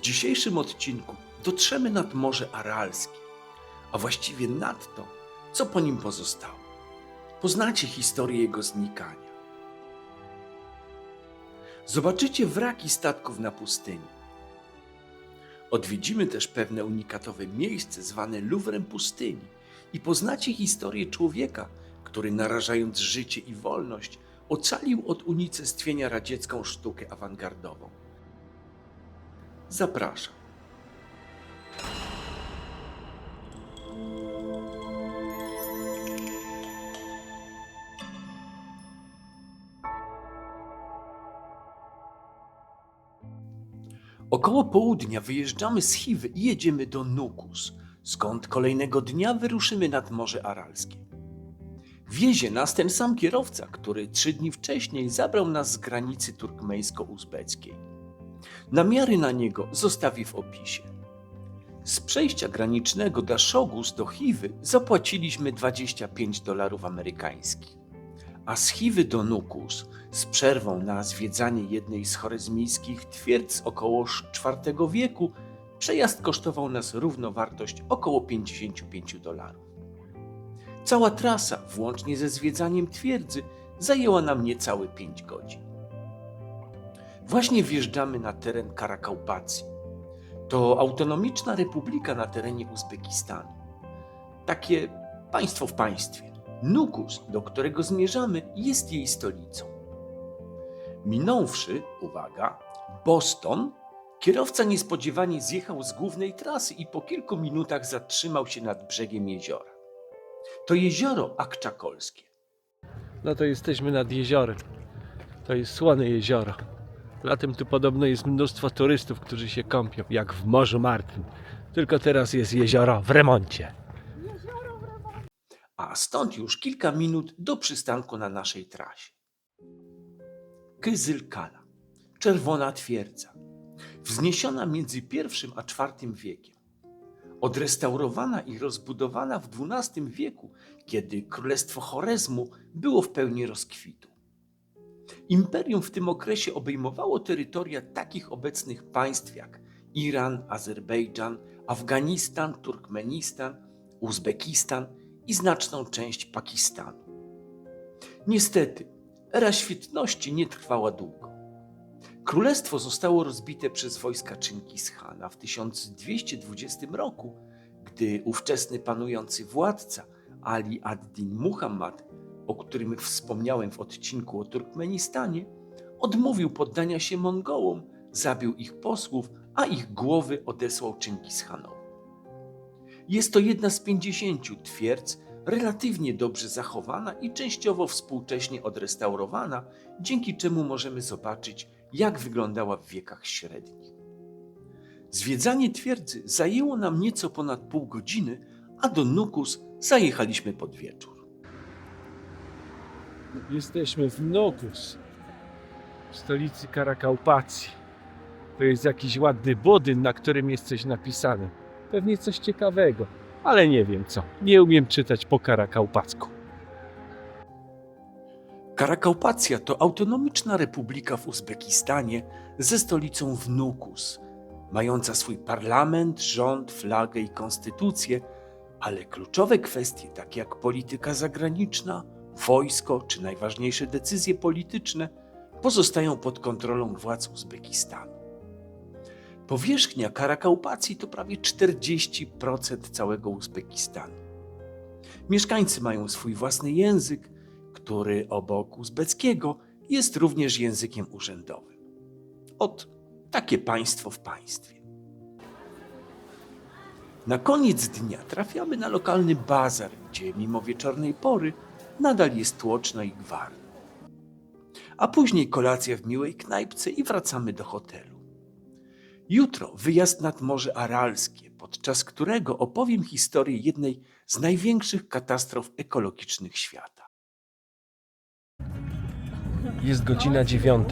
dzisiejszym odcinku dotrzemy nad Morze Aralskie, a właściwie nad to, co po nim pozostało. Poznacie historię jego znikania. Zobaczycie wraki statków na pustyni. Odwiedzimy też pewne unikatowe miejsce zwane Luwrem pustyni i poznacie historię człowieka, który narażając życie i wolność ocalił od unicestwienia radziecką sztukę awangardową. Zapraszam. Około południa wyjeżdżamy z Chiwy i jedziemy do Nukus, skąd kolejnego dnia wyruszymy nad Morze Aralskie. Wiezie nas ten sam kierowca, który 3 dni wcześniej zabrał nas z granicy turkmeńsko-uzbeckiej. Namiary na niego zostawię w opisie. Z przejścia granicznego Daszogus do Chiwy zapłaciliśmy $25 amerykańskich, a z Chiwy do Nukus z przerwą na zwiedzanie jednej z choryzmijskich twierdz około IV wieku przejazd kosztował nas równowartość około $55. Cała trasa, włącznie ze zwiedzaniem twierdzy, zajęła nam niecałe 5 godzin. Właśnie wjeżdżamy na teren Karakałpacji. To autonomiczna republika na terenie Uzbekistanu. Takie państwo w państwie. Nukus, do którego zmierzamy, jest jej stolicą. Minąwszy, uwaga, Boston, kierowca niespodziewanie zjechał z głównej trasy i po kilku minutach zatrzymał się nad brzegiem jeziora. To jezioro Akczakolskie. No to jesteśmy nad jeziorem. To jest słone jezioro. Latem tu podobno jest mnóstwo turystów, którzy się kąpią, jak w Morzu Martwym. Tylko teraz jest jezioro w remoncie. A stąd już kilka minut do przystanku na naszej trasie. Kyzylkala, czerwona twierdza, wzniesiona między I a IV wiekiem. Odrestaurowana i rozbudowana w XII wieku, kiedy królestwo Chorezmu było w pełni rozkwitu. Imperium w tym okresie obejmowało terytoria takich obecnych państw jak Iran, Azerbejdżan, Afganistan, Turkmenistan, Uzbekistan i znaczną część Pakistanu. Niestety, era świetności nie trwała długo. Królestwo zostało rozbite przez wojska Chingis-Khana w 1220 roku, gdy ówczesny panujący władca Ali ad-Din Muhammad, o którym wspomniałem w odcinku o Turkmenistanie, odmówił poddania się Mongołom, zabił ich posłów, a ich głowy odesłał Chingis-Khanowi. Jest to jedna z 50 twierdz relatywnie dobrze zachowana i częściowo współcześnie odrestaurowana, dzięki czemu możemy zobaczyć, jak wyglądała w wiekach średnich. Zwiedzanie twierdzy zajęło nam nieco ponad pół godziny, a do Nukus zajechaliśmy pod wieczór. Jesteśmy w Nukus, w stolicy Karakałpacji. To jest jakiś ładny budynek, na którym jest coś napisane. Pewnie coś ciekawego, ale nie wiem co. Nie umiem czytać po karakałpacku. Karakałpacja to autonomiczna republika w Uzbekistanie ze stolicą w Nukus, mająca swój parlament, rząd, flagę i konstytucję, ale kluczowe kwestie takie jak polityka zagraniczna, wojsko czy najważniejsze decyzje polityczne pozostają pod kontrolą władz Uzbekistanu. Powierzchnia Karakałpacji to prawie 40% całego Uzbekistanu. Mieszkańcy mają swój własny język, który obok uzbeckiego jest również językiem urzędowym. Ot, takie państwo w państwie. Na koniec dnia trafiamy na lokalny bazar, gdzie mimo wieczornej pory nadal jest tłoczno i gwarno. A później kolacja w miłej knajpce i wracamy do hotelu. Jutro wyjazd nad Morze Aralskie, podczas którego opowiem historię jednej z największych katastrof ekologicznych świata. Jest godzina 9.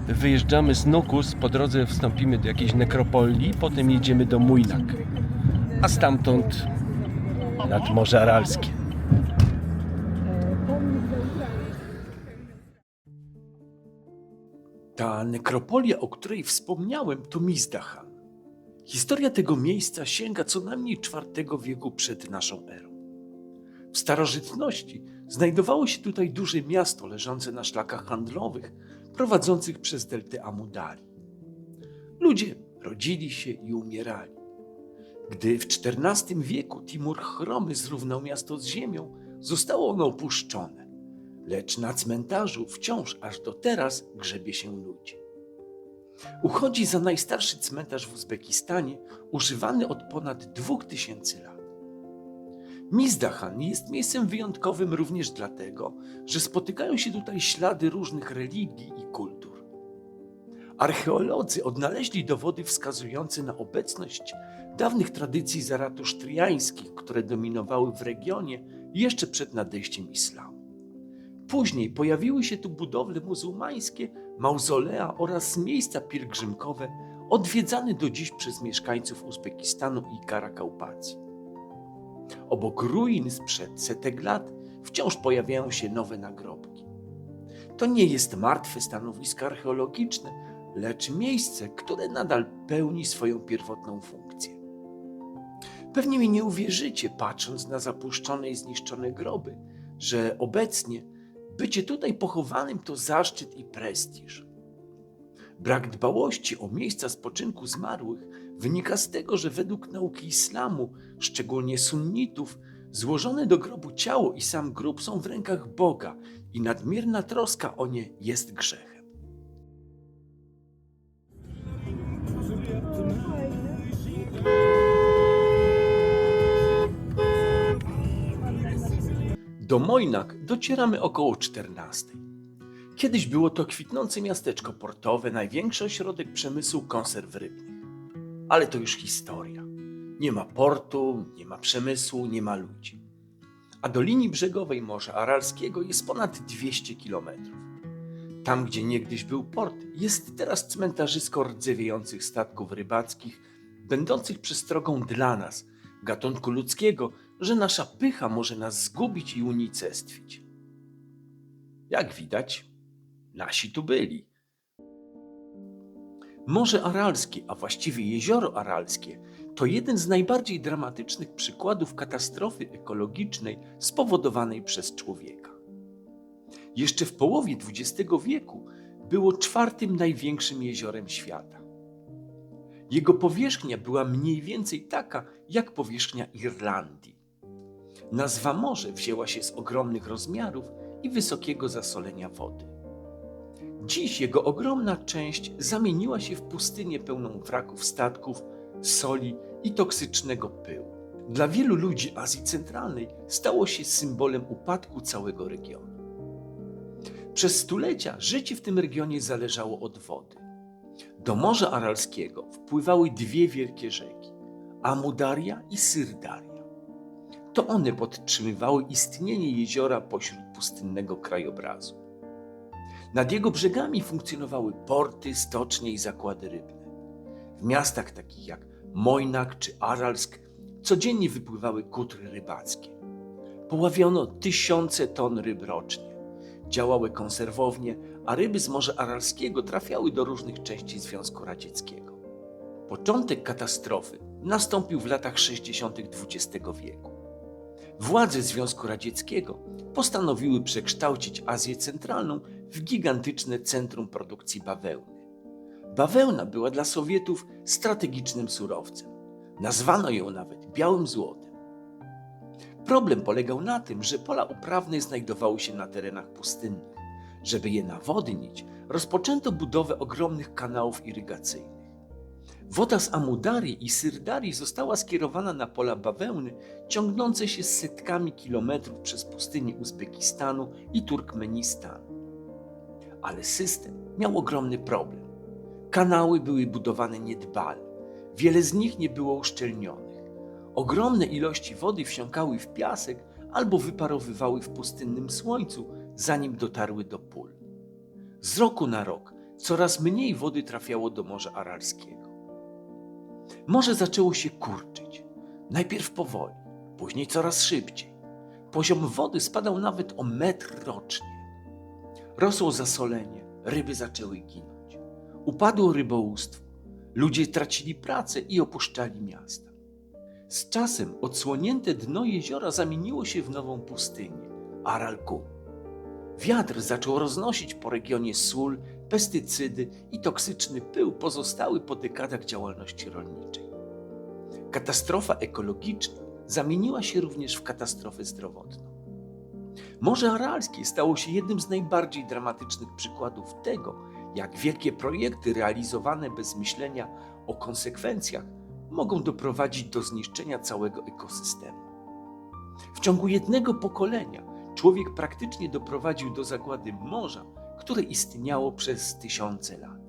Wyjeżdżamy z Nukus, po drodze wstąpimy do jakiejś nekropolii, potem jedziemy do Mujnak, a stamtąd nad Morze Aralskie. Ta nekropolia, o której wspomniałem, to Mizdahan. Historia tego miejsca sięga co najmniej IV wieku przed naszą erą. W starożytności znajdowało się tutaj duże miasto leżące na szlakach handlowych prowadzących przez deltę Amudarii. Ludzie rodzili się i umierali. Gdy w XIV wieku Timur Chromy zrównał miasto z ziemią, zostało ono opuszczone, lecz na cmentarzu wciąż aż do teraz grzebie się ludzi. Uchodzi za najstarszy cmentarz w Uzbekistanie, używany od ponad 2000 lat. Mizdahan jest miejscem wyjątkowym również dlatego, że spotykają się tutaj ślady różnych religii i kultur. Archeolodzy odnaleźli dowody wskazujące na obecność dawnych tradycji zaratusztriańskich, które dominowały w regionie jeszcze przed nadejściem islamu. Później pojawiły się tu budowle muzułmańskie, mauzolea oraz miejsca pielgrzymkowe odwiedzane do dziś przez mieszkańców Uzbekistanu i Karakaupacji. Obok ruin sprzed setek lat wciąż pojawiają się nowe nagrobki. To nie jest martwe stanowisko archeologiczne, lecz miejsce, które nadal pełni swoją pierwotną funkcję. Pewnie mi nie uwierzycie, patrząc na zapuszczone i zniszczone groby, że obecnie bycie tutaj pochowanym to zaszczyt i prestiż. Brak dbałości o miejsca spoczynku zmarłych wynika z tego, że według nauki islamu, szczególnie sunnitów, złożone do grobu ciało i sam grób są w rękach Boga i nadmierna troska o nie jest grzechem. Do Mojnak docieramy około 14. Kiedyś było to kwitnące miasteczko portowe, największy ośrodek przemysłu konserw rybnych. Ale to już historia. Nie ma portu, nie ma przemysłu, nie ma ludzi. A do linii brzegowej Morza Aralskiego jest ponad 200 kilometrów. Tam, gdzie niegdyś był port, jest teraz cmentarzysko rdzewiejących statków rybackich, będących przestrogą dla nas, gatunku ludzkiego, że nasza pycha może nas zgubić i unicestwić. Jak widać, nasi tu byli. Morze Aralskie, a właściwie Jezioro Aralskie, to jeden z najbardziej dramatycznych przykładów katastrofy ekologicznej spowodowanej przez człowieka. Jeszcze w połowie XX wieku było czwartym największym jeziorem świata. Jego powierzchnia była mniej więcej taka jak powierzchnia Irlandii. Nazwa morze wzięła się z ogromnych rozmiarów i wysokiego zasolenia wody. Dziś jego ogromna część zamieniła się w pustynię pełną wraków statków, soli i toksycznego pyłu. Dla wielu ludzi Azji Centralnej stało się symbolem upadku całego regionu. Przez stulecia życie w tym regionie zależało od wody. Do Morza Aralskiego wpływały dwie wielkie rzeki – Amudaria i Syrdaria. To one podtrzymywały istnienie jeziora pośród pustynnego krajobrazu. Nad jego brzegami funkcjonowały porty, stocznie i zakłady rybne. W miastach takich jak Mojnak czy Aralsk codziennie wypływały kutry rybackie. Poławiono tysiące ton ryb rocznie. Działały konserwownie, a ryby z Morza Aralskiego trafiały do różnych części Związku Radzieckiego. Początek katastrofy nastąpił w latach 60. XX wieku. Władze Związku Radzieckiego postanowiły przekształcić Azję Centralną w gigantyczne centrum produkcji bawełny. Bawełna była dla Sowietów strategicznym surowcem. Nazwano ją nawet białym złotem. Problem polegał na tym, że pola uprawne znajdowały się na terenach pustynnych. Żeby je nawodnić, rozpoczęto budowę ogromnych kanałów irygacyjnych. Woda z Amudarii i Syrdarii została skierowana na pola bawełny ciągnące się setkami kilometrów przez pustynię Uzbekistanu i Turkmenistanu. Ale system miał ogromny problem. Kanały były budowane niedbale. Wiele z nich nie było uszczelnionych. Ogromne ilości wody wsiąkały w piasek albo wyparowywały w pustynnym słońcu, zanim dotarły do pól. Z roku na rok coraz mniej wody trafiało do Morza Aralskiego. Morze zaczęło się kurczyć. Najpierw powoli, później coraz szybciej. Poziom wody spadał nawet o metr rocznie. Rosło zasolenie, ryby zaczęły ginąć. Upadło rybołówstwo, ludzie tracili pracę i opuszczali miasta. Z czasem odsłonięte dno jeziora zamieniło się w nową pustynię, Aral Qum. Wiatr zaczął roznosić po regionie sól, pestycydy i toksyczny pył pozostały po dekadach działalności rolniczej. Katastrofa ekologiczna zamieniła się również w katastrofę zdrowotną. Morze Aralskie stało się jednym z najbardziej dramatycznych przykładów tego, jak wielkie projekty realizowane bez myślenia o konsekwencjach mogą doprowadzić do zniszczenia całego ekosystemu. W ciągu jednego pokolenia człowiek praktycznie doprowadził do zagłady morza, które istniało przez tysiące lat.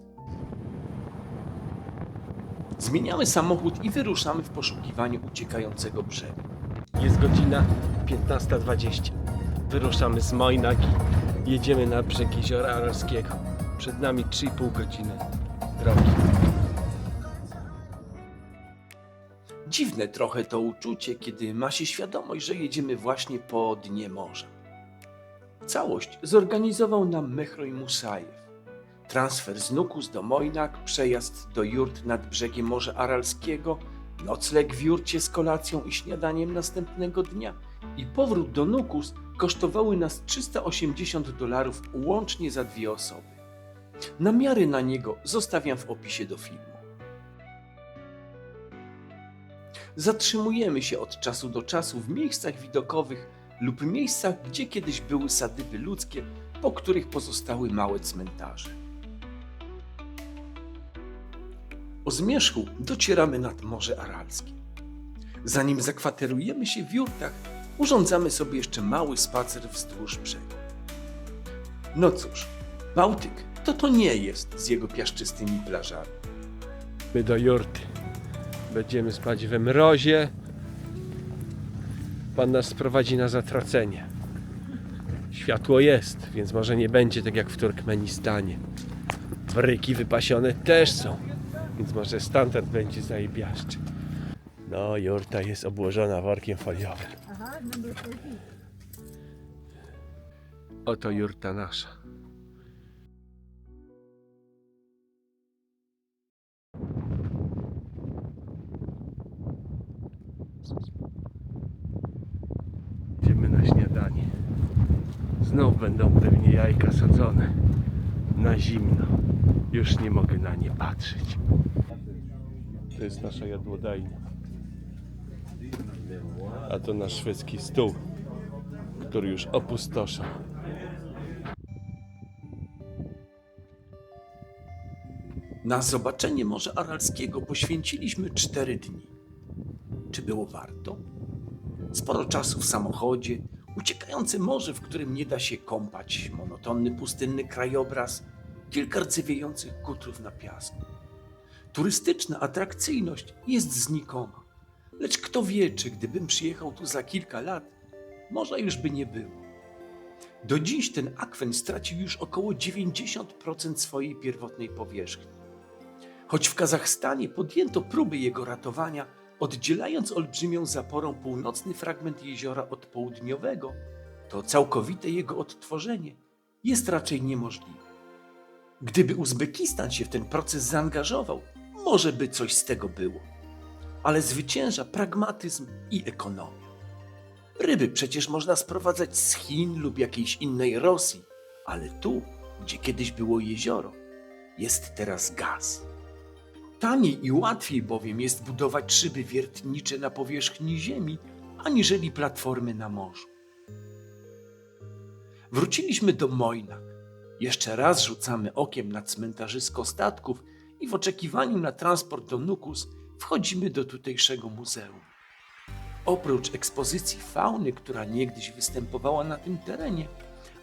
Zmieniamy samochód i wyruszamy w poszukiwaniu uciekającego brzegu. Jest godzina 15:20. Wyruszamy z Mojnak i jedziemy na brzeg Jeziora Aralskiego. Przed nami 3,5 godziny drogi. Dziwne trochę to uczucie, kiedy ma się świadomość, że jedziemy właśnie po dnie morza. Całość zorganizował nam Mehroj Musajew. Transfer z Nukus do Mojnak, przejazd do jurt nad brzegiem Morza Aralskiego, nocleg w jurcie z kolacją i śniadaniem następnego dnia i powrót do Nukus kosztowały nas $380 łącznie za 2 osoby. Namiary na niego zostawiam w opisie do filmu. Zatrzymujemy się od czasu do czasu w miejscach widokowych lub miejscach, gdzie kiedyś były sadyby ludzkie, po których pozostały małe cmentarze. O zmierzchu docieramy nad Morze Aralskie. Zanim zakwaterujemy się w jurtach, urządzamy sobie jeszcze mały spacer wzdłuż brzegu. No cóż, Bałtyk to nie jest z jego piaszczystymi plażami. My do jurty. Będziemy spać we mrozie. Pan nas sprowadzi na zatracenie. Światło jest, więc może nie będzie tak jak w Turkmenistanie. Bryki wypasione też są, więc może standard będzie zajebiaszczy. No, jurta jest obłożona workiem foliowym. Oto jurta nasza. Idziemy na śniadanie. Znów będą pewnie jajka sadzone na zimno. Już nie mogę na nie patrzeć. To jest nasza jadłodajnia. A to nasz szwedzki stół, który już opustoszał. Na zobaczenie Morza Aralskiego poświęciliśmy 4 dni. Czy było warto? Sporo czasu w samochodzie, uciekające morze, w którym nie da się kąpać, monotonny pustynny krajobraz, kilka rdzewiejących kutrów na piasku. Turystyczna atrakcyjność jest znikoma, lecz kto wie, czy gdybym przyjechał tu za kilka lat, morza już by nie było. Do dziś ten akwen stracił już około 90% swojej pierwotnej powierzchni. Choć w Kazachstanie podjęto próby jego ratowania, oddzielając olbrzymią zaporą północny fragment jeziora od południowego, to całkowite jego odtworzenie jest raczej niemożliwe. Gdyby Uzbekistan się w ten proces zaangażował, może by coś z tego było. Ale zwycięża pragmatyzm i ekonomia. Ryby przecież można sprowadzać z Chin lub jakiejś innej Rosji, ale tu, gdzie kiedyś było jezioro, jest teraz gaz. Taniej i łatwiej bowiem jest budować szyby wiertnicze na powierzchni ziemi, aniżeli platformy na morzu. Wróciliśmy do Mojnak. Jeszcze raz rzucamy okiem na cmentarzysko statków i w oczekiwaniu na transport do Nukus wchodzimy do tutejszego muzeum. Oprócz ekspozycji fauny, która niegdyś występowała na tym terenie,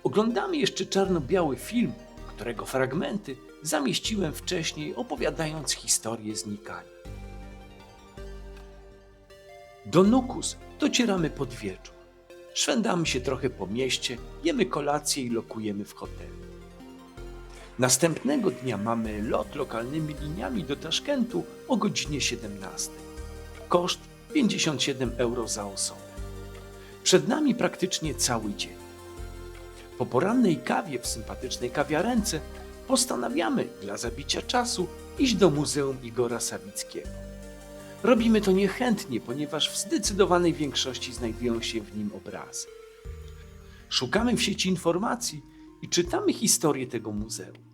oglądamy jeszcze czarno-biały film, którego fragmenty zamieściłem wcześniej, opowiadając historię znikania. Do Nukus docieramy pod wieczór. Szwendamy się trochę po mieście, jemy kolację i lokujemy w hotelu. Następnego dnia mamy lot lokalnymi liniami do Taszkentu o godzinie 17. Koszt 57 € za osobę. Przed nami praktycznie cały dzień. Po porannej kawie w sympatycznej kawiarence postanawiamy dla zabicia czasu iść do Muzeum Igora Sawickiego. Robimy to niechętnie, ponieważ w zdecydowanej większości znajdują się w nim obrazy. Szukamy w sieci informacji i czytamy historię tego muzeum.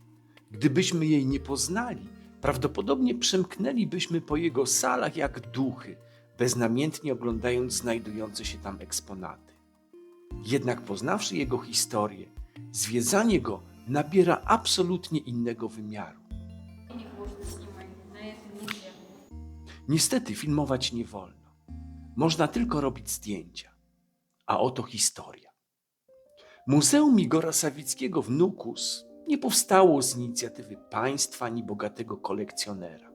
Gdybyśmy jej nie poznali, prawdopodobnie przemknęlibyśmy po jego salach jak duchy, beznamiętnie oglądając znajdujące się tam eksponaty. Jednak poznawszy jego historię, zwiedzanie go nabiera absolutnie innego wymiaru. Niestety filmować nie wolno. Można tylko robić zdjęcia. A oto historia. Muzeum Igora Sawickiego w Nukus nie powstało z inicjatywy państwa ani bogatego kolekcjonera.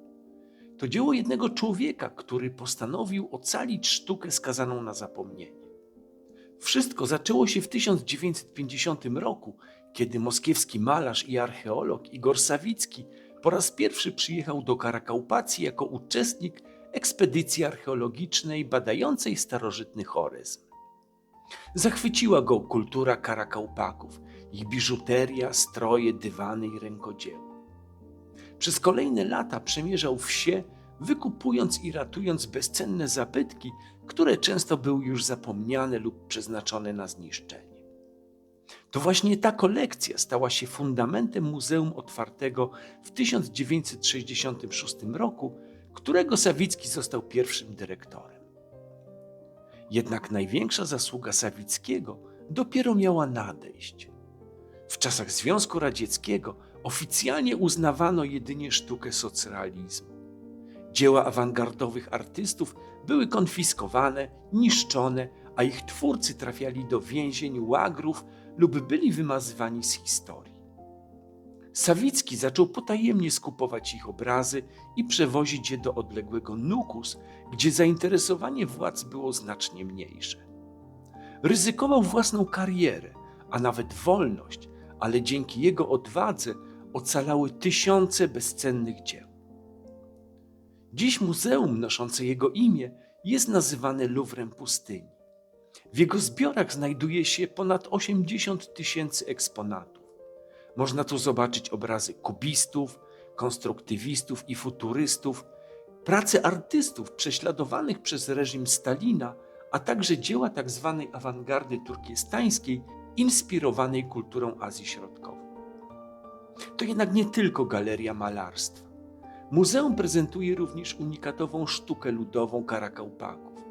To dzieło jednego człowieka, który postanowił ocalić sztukę skazaną na zapomnienie. Wszystko zaczęło się w 1950 roku, kiedy moskiewski malarz i archeolog Igor Sawicki po raz pierwszy przyjechał do Karakaupacji jako uczestnik ekspedycji archeologicznej badającej starożytny Chorezm. Zachwyciła go kultura Karakaupaków, ich biżuteria, stroje, dywany i rękodzieło. Przez kolejne lata przemierzał wsie, wykupując i ratując bezcenne zabytki, które często były już zapomniane lub przeznaczone na zniszczenie. To właśnie ta kolekcja stała się fundamentem muzeum otwartego w 1966 roku, którego Sawicki został pierwszym dyrektorem. Jednak największa zasługa Sawickiego dopiero miała nadejść. W czasach Związku Radzieckiego oficjalnie uznawano jedynie sztukę socrealizmu. Dzieła awangardowych artystów były konfiskowane, niszczone, a ich twórcy trafiali do więzień, łagrów lub byli wymazywani z historii. Sawicki zaczął potajemnie skupować ich obrazy i przewozić je do odległego Nukus, gdzie zainteresowanie władz było znacznie mniejsze. Ryzykował własną karierę, a nawet wolność, ale dzięki jego odwadze ocalały tysiące bezcennych dzieł. Dziś muzeum noszące jego imię jest nazywane Luwrem Pustyni. W jego zbiorach znajduje się ponad 80 000 eksponatów. Można tu zobaczyć obrazy kubistów, konstruktywistów i futurystów, prace artystów prześladowanych przez reżim Stalina, a także dzieła tzw. awangardy turkestańskiej inspirowanej kulturą Azji Środkowej. To jednak nie tylko galeria malarstwa. Muzeum prezentuje również unikatową sztukę ludową Karakaupaków,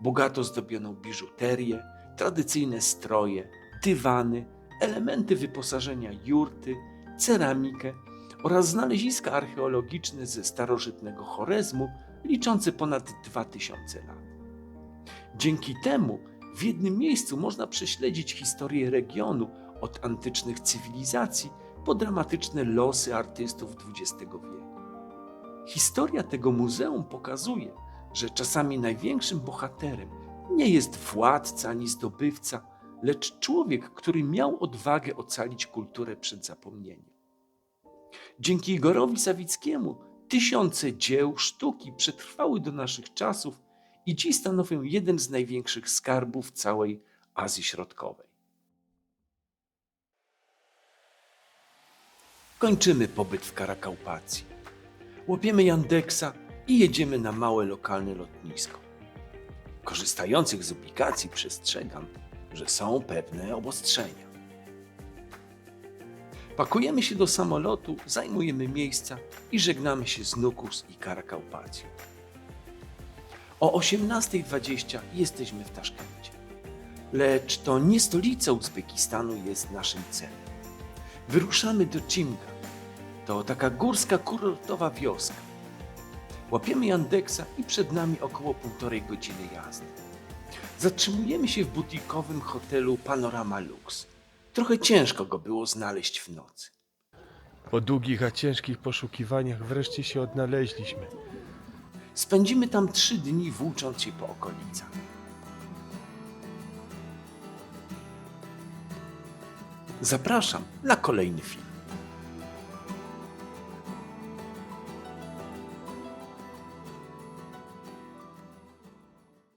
bogato zdobioną biżuterię, tradycyjne stroje, dywany, elementy wyposażenia jurty, ceramikę oraz znaleziska archeologiczne ze starożytnego Chorezmu liczące ponad 2000 lat. Dzięki temu w jednym miejscu można prześledzić historię regionu od antycznych cywilizacji po dramatyczne losy artystów XX wieku. Historia tego muzeum pokazuje, że czasami największym bohaterem nie jest władca ani zdobywca, lecz człowiek, który miał odwagę ocalić kulturę przed zapomnieniem. Dzięki Igorowi Sawickiemu tysiące dzieł sztuki przetrwały do naszych czasów i dziś stanowią jeden z największych skarbów całej Azji Środkowej. Kończymy pobyt w Karakaupacji. Łapiemy Yandeksa i jedziemy na małe lokalne lotnisko. Korzystających z aplikacji przestrzegam, że są pewne obostrzenia. Pakujemy się do samolotu, zajmujemy miejsca i żegnamy się z Nukus i Karakaupacją. O 18:20 jesteśmy w Taszkencie. Lecz to nie stolica Uzbekistanu jest naszym celem. Wyruszamy do Chimgan. To taka górska, kurortowa wioska. Łapiemy Yandeksa i przed nami około 1,5 godziny jazdy. Zatrzymujemy się w butikowym hotelu Panorama Lux. Trochę ciężko go było znaleźć w nocy. Po długich, a ciężkich poszukiwaniach wreszcie się odnaleźliśmy. Spędzimy tam 3 dni włócząc się po okolicach. Zapraszam na kolejny film.